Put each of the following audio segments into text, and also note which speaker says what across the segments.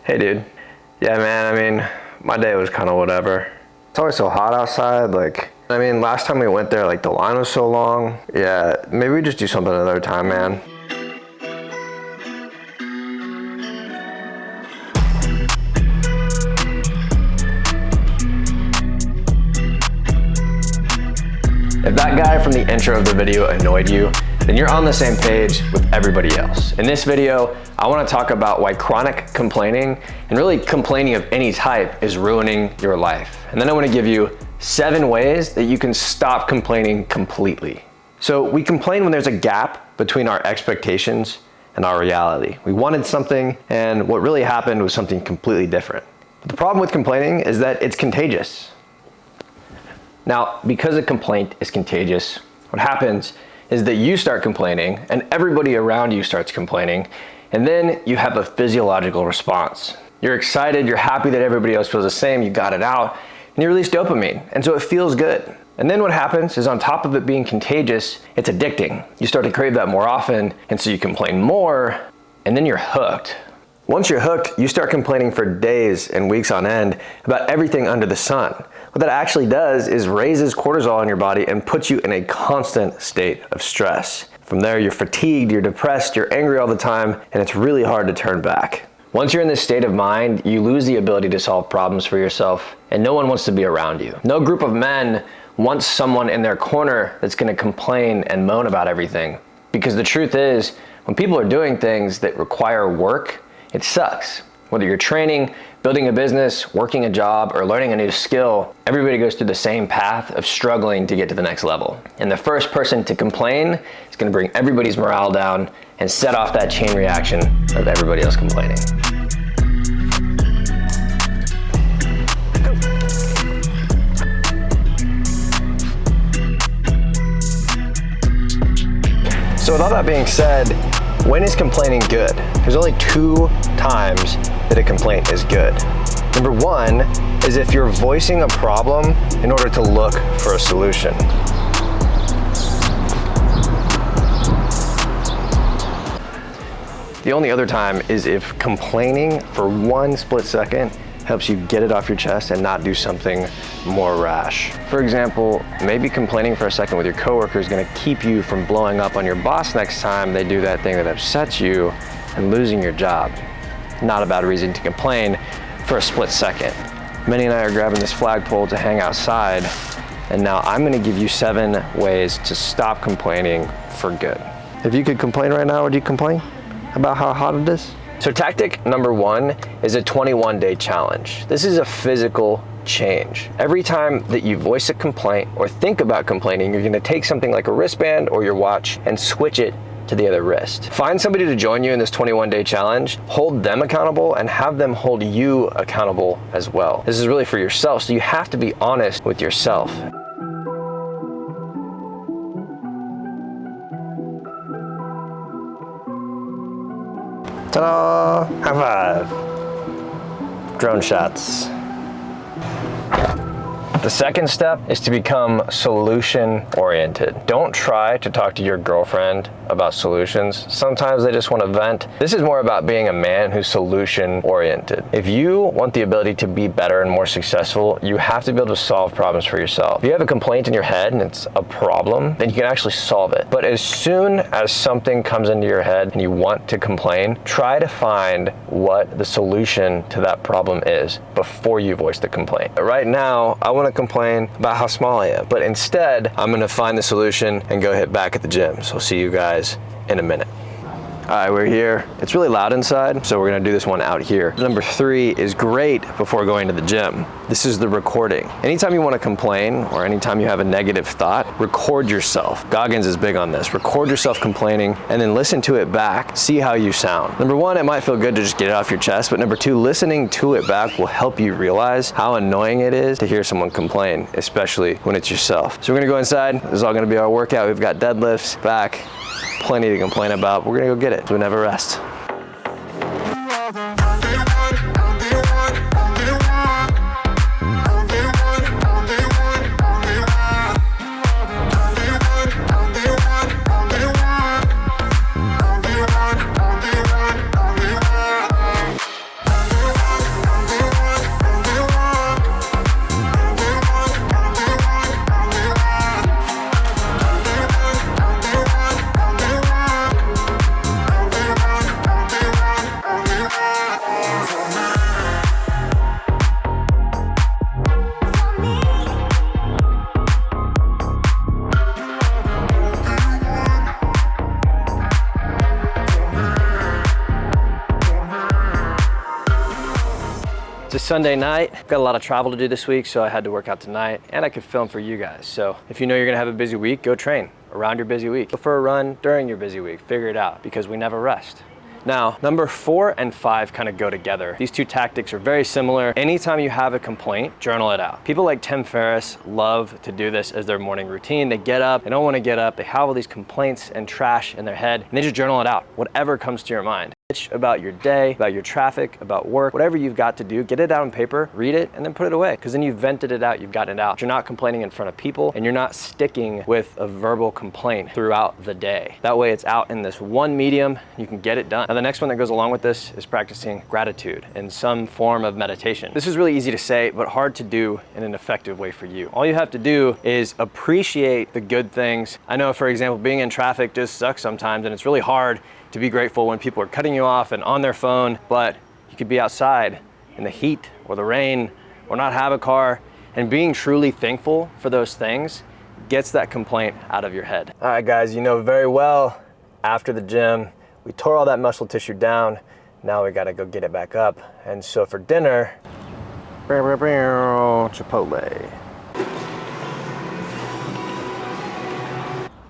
Speaker 1: Hey dude. Yeah man, I mean, my day was kind of whatever. It's always so hot outside, last time we went there, the line was so long. Yeah, maybe we just do something another time, man. If that guy from the intro of the video annoyed you, then you're on the same page with everybody else. In this video, I want to talk about why chronic complaining, and really complaining of any type, is ruining your life. And then I want to give you 7 ways that you can stop complaining completely. So we complain when there's a gap between our expectations and our reality. We wanted something, and what really happened was something completely different. But the problem with complaining is that it's contagious. Now, because a complaint is contagious, what happens is that you start complaining and everybody around you starts complaining, and then you have a physiological response. You're excited, you're happy that everybody else feels the same, you got it out, and you release dopamine, and so it feels good. And then what happens is, on top of it being contagious, it's addicting. You start to crave that more often, and so you complain more, and then you're hooked. Once you're hooked, you start complaining for days and weeks on end about everything under the sun. What that actually does is raises cortisol in your body and puts you in a constant state of stress. From there, you're fatigued, you're depressed, you're angry all the time, and it's really hard to turn back. Once you're in this state of mind, you lose the ability to solve problems for yourself, and no one wants to be around you. No group of men wants someone in their corner that's gonna complain and moan about everything. Because the truth is, when people are doing things that require work, it sucks. Whether you're training, building a business, working a job, or learning a new skill, everybody goes through the same path of struggling to get to the next level. And the first person to complain is gonna bring everybody's morale down and set off that chain reaction of everybody else complaining. So with all that being said, when is complaining good? There's only 2 times that a complaint is good. Number 1 is if you're voicing a problem in order to look for a solution. The only other time is if complaining for 1 split second helps you get it off your chest and not do something more rash. For example, maybe complaining for a second with your coworker is gonna keep you from blowing up on your boss next time they do that thing that upsets you and losing your job. Not a bad reason to complain for a split second. Minnie and I are grabbing this flagpole to hang outside, and now I'm gonna give you 7 ways to stop complaining for good. If you could complain right now, would you complain about how hot it is? So tactic number 1 is a 21-day challenge. This is a physical change. Every time that you voice a complaint or think about complaining, you're gonna take something like a wristband or your watch and switch it to the other wrist. Find somebody to join you in this 21-day challenge, hold them accountable, and have them hold you accountable as well. This is really for yourself, so you have to be honest with yourself. Ta-da! High five. Drone shots. The second step is to become solution-oriented. Don't try to talk to your girlfriend about solutions. Sometimes they just want to vent. This is more about being a man who's solution-oriented. If you want the ability to be better and more successful, you have to be able to solve problems for yourself. If you have a complaint in your head and it's a problem, then you can actually solve it. But as soon as something comes into your head and you want to complain, try to find what the solution to that problem is before you voice the complaint. Right now, I want to complain about how small I am, but instead I'm gonna find the solution and go hit back at the gym. So I'll see you guys in a minute. All right, we're here. It's really loud inside, so we're gonna do this one out here. Number 3 is great before going to the gym. This is the recording. Anytime you wanna complain or anytime you have a negative thought, record yourself. Goggins is big on this. Record yourself complaining and then listen to it back, see how you sound. Number 1, it might feel good to just get it off your chest, but number 2, listening to it back will help you realize how annoying it is to hear someone complain, especially when it's yourself. So we're gonna go inside. This is all gonna be our workout. We've got deadlifts, back, plenty to complain about. We're gonna go get it. We never rest. It's a Sunday night. Got a lot of travel to do this week, so I had to work out tonight, and I could film for you guys. So if you know you're gonna have a busy week, go train around your busy week. Go for a run during your busy week. Figure it out, because we never rest. Now, number 4 and 5 kind of go together. These two tactics are very similar. Anytime you have a complaint, journal it out. People like Tim Ferriss love to do this as their morning routine. They get up, they don't want to get up, they have all these complaints and trash in their head, and they just journal it out, whatever comes to your mind. About your day, about your traffic, about work, whatever you've got to do, get it out on paper, read it, and then put it away. Because then you've vented it out, you've gotten it out. You're not complaining in front of people, and you're not sticking with a verbal complaint throughout the day. That way it's out in this one medium, you can get it done. Now the next one that goes along with this is practicing gratitude in some form of meditation. This is really easy to say, but hard to do in an effective way for you. All you have to do is appreciate the good things. I know, for example, being in traffic just sucks sometimes, and it's really hard to be grateful when people are cutting you off and on their phone, but you could be outside in the heat or the rain or not have a car, and being truly thankful for those things gets that complaint out of your head. All right, guys, you know very well, after the gym, we tore all that muscle tissue down. Now we gotta go get it back up. And so for dinner, Chipotle.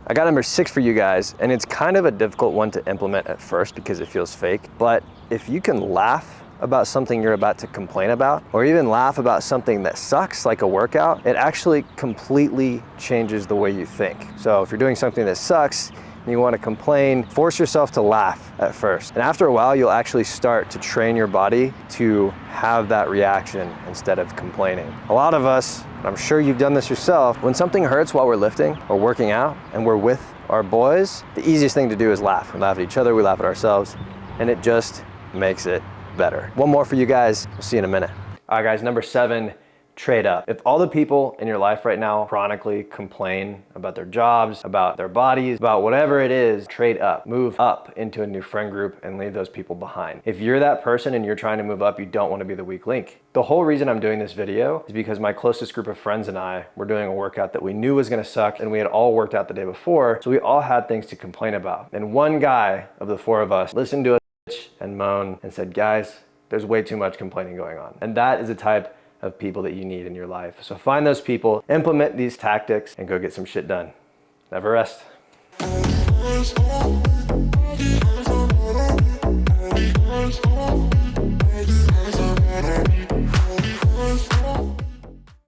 Speaker 1: I got number 6 for you guys, and it's kind of a difficult one to implement at first because it feels fake, but if you can laugh about something you're about to complain about, or even laugh about something that sucks, like a workout, it actually completely changes the way you think. So if you're doing something that sucks, and you want to complain, force yourself to laugh at first. And after a while, you'll actually start to train your body to have that reaction instead of complaining. A lot of us, and I'm sure you've done this yourself, when something hurts while we're lifting or working out and we're with our boys, the easiest thing to do is laugh. We laugh at each other, we laugh at ourselves, and it just makes it better. One more for you guys. We'll see you in a minute. All right, guys, number 7, trade up. If all the people in your life right now chronically complain about their jobs, about their bodies, about whatever it is, trade up. Move up into a new friend group and leave those people behind. If you're that person and you're trying to move up, you don't want to be the weak link. The whole reason I'm doing this video is because my closest group of friends and I were doing a workout that we knew was gonna suck, and we had all worked out the day before, so we all had things to complain about. And one guy of the 4 of us listened to us bitch and moan and said, guys, there's way too much complaining going on. And that is the type of people that you need in your life. So find those people, implement these tactics, and go get some shit done. Never rest.